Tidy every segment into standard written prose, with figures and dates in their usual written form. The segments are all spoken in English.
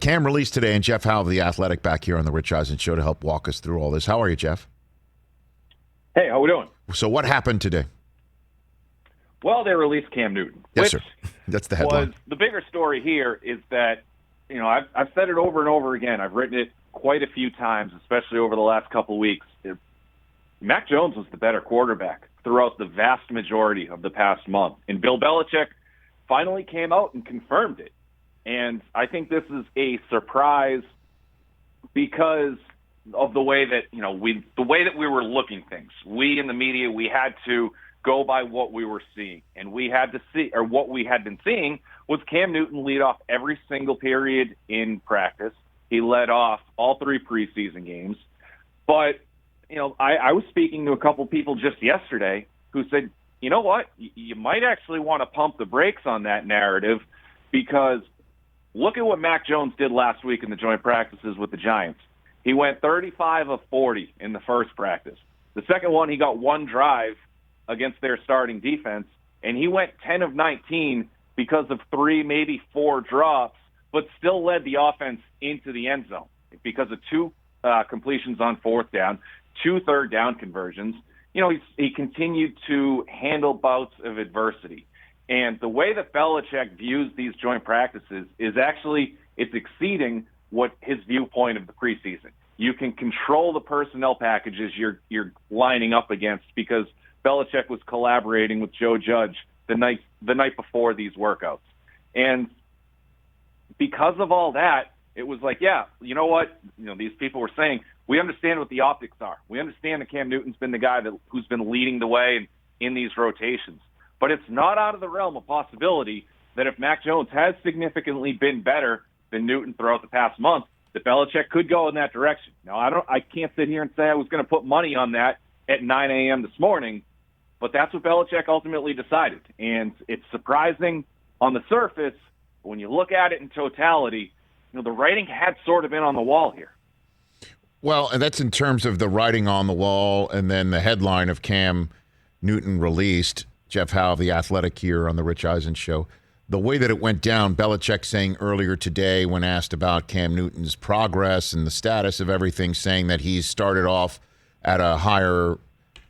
Cam released today, and Jeff Howe of The Athletic back here on the Rich Eisen Show to help walk us through all this. How are you, Jeff? Hey, how we doing? So what happened today? Well, they released Cam Newton. Yes, sir. That's the headline. The bigger story here is that, I've said it over and over again. I've written it quite a few times, especially over the last couple of weeks. Mac Jones was the better quarterback throughout the vast majority of the past month. And Bill Belichick finally came out and confirmed it. And I think this is a surprise because of the way that, we were looking things. We in the media, we had to go by what we were seeing. And we had to see, or what we had been seeing was Cam Newton lead off every single period in practice. He led off all 3 preseason games. But, I was speaking to a couple people just yesterday who said, you know what, you might actually want to pump the brakes on that narrative because look at what Mac Jones did last week in the joint practices with the Giants. He went 35 of 40 in the first practice. The second one, he got 1 drive against their starting defense, and he went 10 of 19 because of 3, maybe 4 drops, but still led the offense into the end zone because of 2 completions on 4th down, 2 third down conversions. He continued to handle bouts of adversity. And the way that Belichick views these joint practices is actually, it's exceeding what his viewpoint of the preseason. You can control the personnel packages you're lining up against because Belichick was collaborating with Joe Judge the night before these workouts. And because of all that, it was like, yeah, you know what? These people were saying, we understand what the optics are. We understand that Cam Newton's been the guy who's been leading the way in these rotations. But it's not out of the realm of possibility that if Mac Jones has significantly been better than Newton throughout the past month, that Belichick could go in that direction. Now, I can't sit here and say I was going to put money on that at 9 a.m. this morning, but that's what Belichick ultimately decided. And it's surprising on the surface, but when you look at it in totality, the writing had sort of been on the wall here. Well, and that's in terms of the writing on the wall and then the headline of Cam Newton released. Jeff Howe of The Athletic here on the Rich Eisen Show. The way that it went down, Belichick saying earlier today when asked about Cam Newton's progress and the status of everything, saying that he's started off at a higher,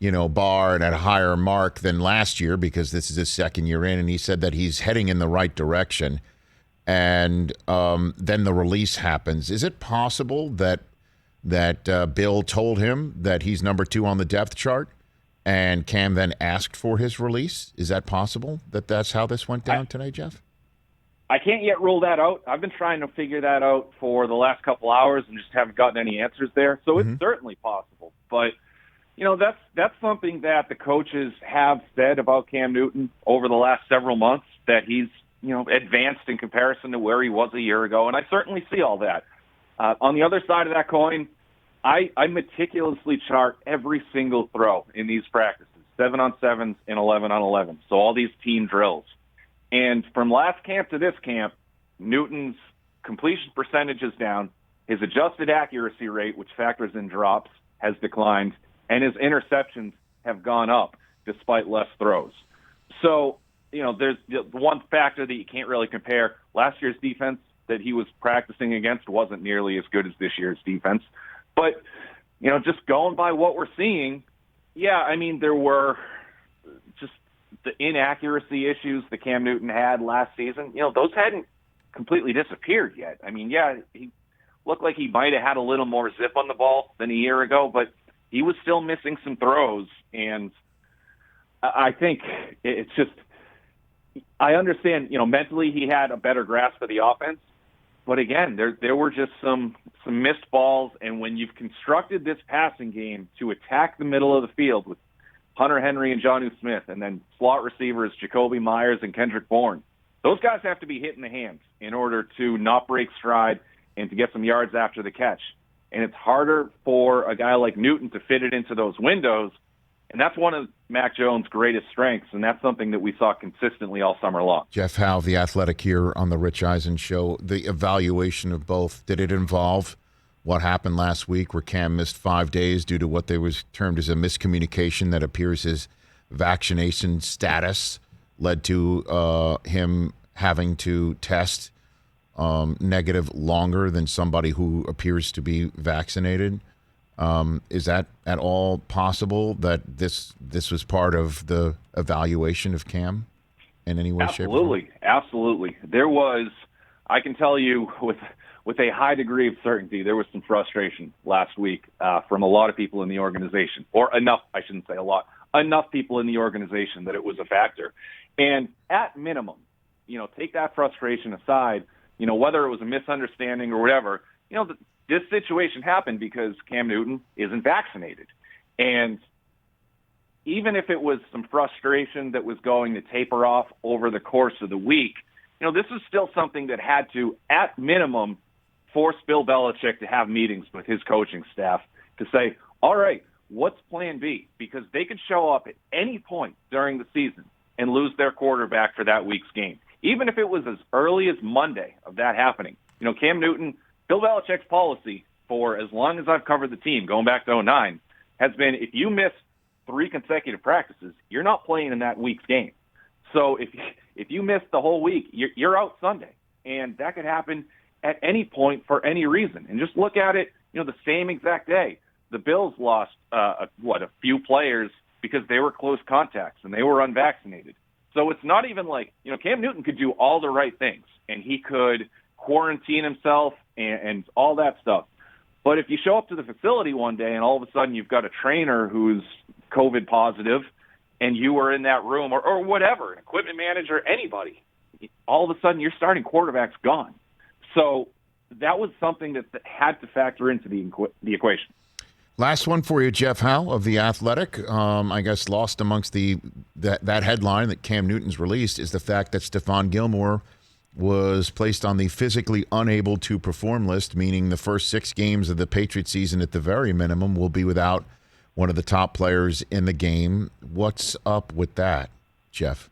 bar and at a higher mark than last year because this is his second year in, and he said that he's heading in the right direction. And then the release happens. Is it possible that Bill told him that he's number 2 on the depth chart? And Cam then asked for his release? Is that possible, that's how this went down today, Jeff? I can't yet rule that out. I've been trying to figure that out for the last couple hours and just haven't gotten any answers there. So it's certainly possible. But, that's something that the coaches have said about Cam Newton over the last several months, that he's, advanced in comparison to where he was a year ago. And I certainly see all that. On the other side of that coin, I meticulously chart every single throw in these practices, 7-on-7s and 11-on-11s, so all these team drills. And from last camp to this camp, Newton's completion percentage is down, his adjusted accuracy rate, which factors in drops, has declined, and his interceptions have gone up despite less throws. So, there's the one factor that you can't really compare. Last year's defense that he was practicing against wasn't nearly as good as this year's defense. But, just going by what we're seeing, there were just the inaccuracy issues that Cam Newton had last season. Those hadn't completely disappeared yet. He looked like he might have had a little more zip on the ball than a year ago, but he was still missing some throws. And I think it's just, I understand, mentally he had a better grasp of the offense. But again, there were just some missed balls, and when you've constructed this passing game to attack the middle of the field with Hunter Henry and Jonnu Smith, and then slot receivers Jacoby Myers and Kendrick Bourne, those guys have to be hit in the hands in order to not break stride and to get some yards after the catch. And it's harder for a guy like Newton to fit it into those windows, and that's one of Mac Jones' greatest strengths, and that's something that we saw consistently all summer long. Jeff Howe, The Athletic here on the Rich Eisen Show. The evaluation of both, did it involve what happened last week where Cam missed 5 days due to what they was termed as a miscommunication that appears his vaccination status led to him having to test negative longer than somebody who appears to be vaccinated. Is that at all possible that this was part of the evaluation of Cam in any way, shape, or form? Absolutely. There was, I can tell you with a high degree of certainty, there was some frustration last week from a lot of people in the organization, or enough, I shouldn't say a lot, enough people in the organization that it was a factor. And at minimum, take that frustration aside, whether it was a misunderstanding or whatever, this situation happened because Cam Newton isn't vaccinated. And even if it was some frustration that was going to taper off over the course of the week, this is still something that had to, at minimum, force Bill Belichick to have meetings with his coaching staff to say, all right, what's plan B? Because they could show up at any point during the season and lose their quarterback for that week's game. Even if it was as early as Monday of that happening. Cam Newton, Bill Belichick's policy for as long as I've covered the team, going back to 2009, has been if you miss 3 consecutive practices, you're not playing in that week's game. So if you miss the whole week, you're out Sunday. And that could happen at any point for any reason. And just look at it, the same exact day. The Bills lost, a few players because they were close contacts and they were unvaccinated. So it's not even like, Cam Newton could do all the right things and he could quarantine himself and all that stuff. But if you show up to the facility one day and all of a sudden you've got a trainer who's COVID positive and you were in that room or whatever, an equipment manager, anybody, all of a sudden your starting quarterback's gone. So that was something that had to factor into the equation. Last one for you, Jeff Howe of The Athletic. I guess lost amongst that headline that Cam Newton's released is the fact that Stephon Gilmore was placed on the physically unable to perform list, meaning the first 6 games of the Patriots season at the very minimum will be without one of the top players in the game. What's up with that, Jeff?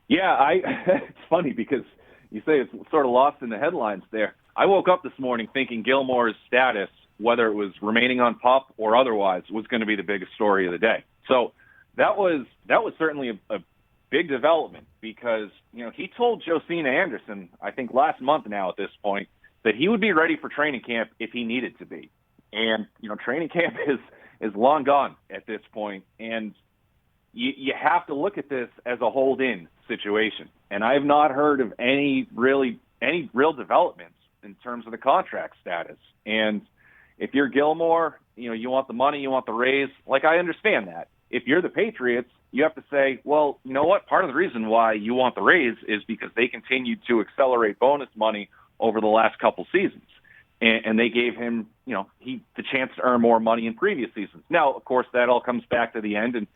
Yeah, it's funny because you say it's sort of lost in the headlines there. I woke up this morning thinking Gilmore's status, whether it was remaining on PUP or otherwise, was going to be the biggest story of the day. So that was certainly a big development because, he told Josina Anderson, I think last month now at this point, that he would be ready for training camp if he needed to be. And, training camp is long gone at this point. And you have to look at this as a hold-in situation. And I have not heard of any real developments in terms of the contract status. And if you're Gilmore, you want the money, you want the raise. Like, I understand that. If you're the Patriots, you have to say, well, you know what? Part of the reason why you want the raise is because they continued to accelerate bonus money over the last couple seasons. And they gave him, the chance to earn more money in previous seasons. Now, of course, that all comes back to the end.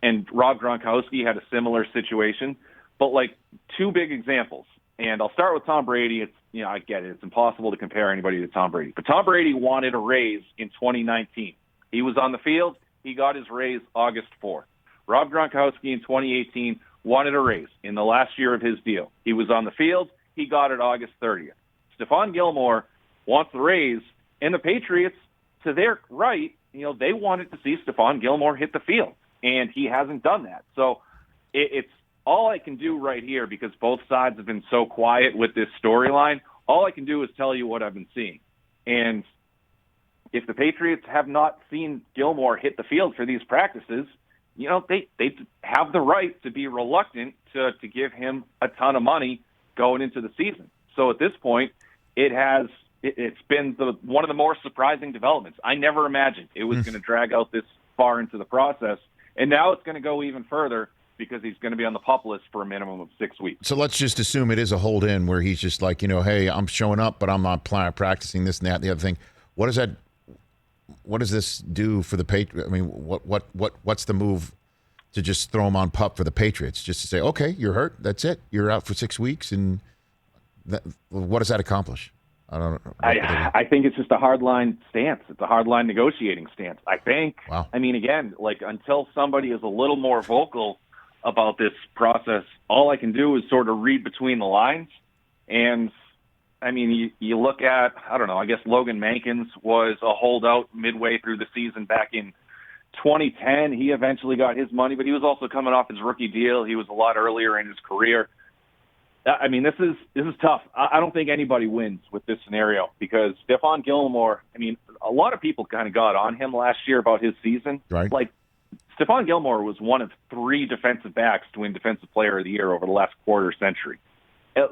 And Rob Gronkowski had a similar situation. But, 2 big examples. And I'll start with Tom Brady. It's, I get it. It's impossible to compare anybody to Tom Brady. But Tom Brady wanted a raise in 2019. He was on the field. He got his raise August 4th. Rob Gronkowski in 2018 wanted a raise in the last year of his deal. He was on the field. He got it August 30th. Stephon Gilmore wants the raise, and the Patriots, to their right, they wanted to see Stephon Gilmore hit the field, and he hasn't done that. So it's all I can do right here, because both sides have been so quiet with this storyline, all I can do is tell you what I've been seeing. And if the Patriots have not seen Gilmore hit the field for these practices, they have the right to be reluctant to give him a ton of money going into the season. So at this point, it's been one of the more surprising developments. I never imagined it was going to drag out this far into the process, and now it's going to go even further because he's going to be on the PUP list for a minimum of 6 weeks. So let's just assume it is a hold-in where he's just like, hey, I'm showing up, but I'm not practicing this and that and the other thing. What does this do for the Patriots? I mean, what's the move to just throw him on PUP for the Patriots? Just to say, okay, you're hurt. That's it. You're out for 6 weeks. And what does that accomplish? I don't know. I think it's just a hardline stance. It's a hardline negotiating stance. I think. Wow. I mean, again, until somebody is a little more vocal about this process, all I can do is sort of read between the lines. And I mean, you look at, I don't know, I guess Logan Mankins was a holdout midway through the season back in 2010. He eventually got his money, but he was also coming off his rookie deal. He was a lot earlier in his career. I mean, this is tough. I don't think anybody wins with this scenario because Stephon Gilmore, I mean, a lot of people kind of got on him last year about his season. Right. Like, Stephon Gilmore was one of 3 defensive backs to win Defensive Player of the Year over the last quarter century.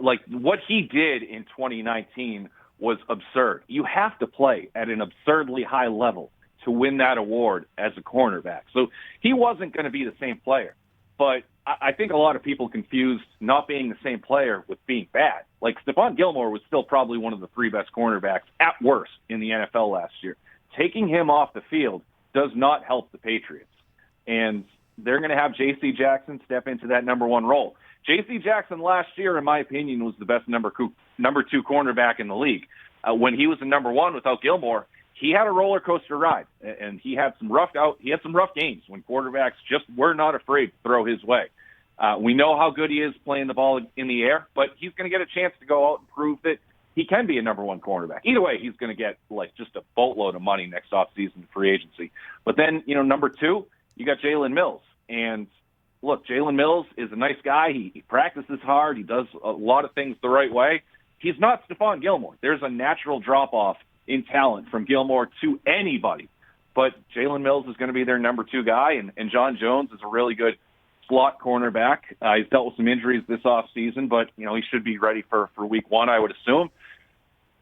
Like, what he did in 2019 was absurd. You have to play at an absurdly high level to win that award as a cornerback. So he wasn't going to be the same player. But I think a lot of people confused not being the same player with being bad. Like, Stephon Gilmore was still probably one of the 3 best cornerbacks at worst in the NFL last year. Taking him off the field does not help the Patriots. And they're going to have J.C. Jackson step into that number 1 role. J.C. Jackson last year, in my opinion, was the best number 2 cornerback in the league. When he was the number 1 without Gilmore, he had a roller coaster ride, and he had some rough games when quarterbacks just were not afraid to throw his way. We know how good he is playing the ball in the air, but he's going to get a chance to go out and prove that he can be a number 1 cornerback. Either way, he's going to get like just a boatload of money next offseason in free agency. But then, number 2, you got Jalen Mills. And look, Jalen Mills is a nice guy. He practices hard. He does a lot of things the right way. He's not Stephon Gilmore. There's a natural drop-off in talent from Gilmore to anybody. But Jalen Mills is going to be their number 2 guy, and John Jones is a really good slot cornerback. He's dealt with some injuries this offseason, but, he should be ready for week 1, I would assume.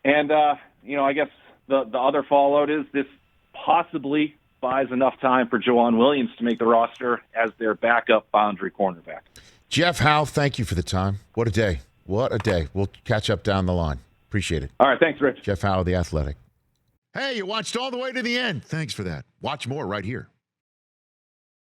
And, I guess the other fallout is this possibly buys enough time for Jawan Williams to make the roster as their backup boundary cornerback. Jeff Howe, thank you for the time. What a day. What a day. We'll catch up down the line. Appreciate it. All right. Thanks, Rich. Jeff Howe, The Athletic. Hey, you watched all the way to the end. Thanks for that. Watch more right here.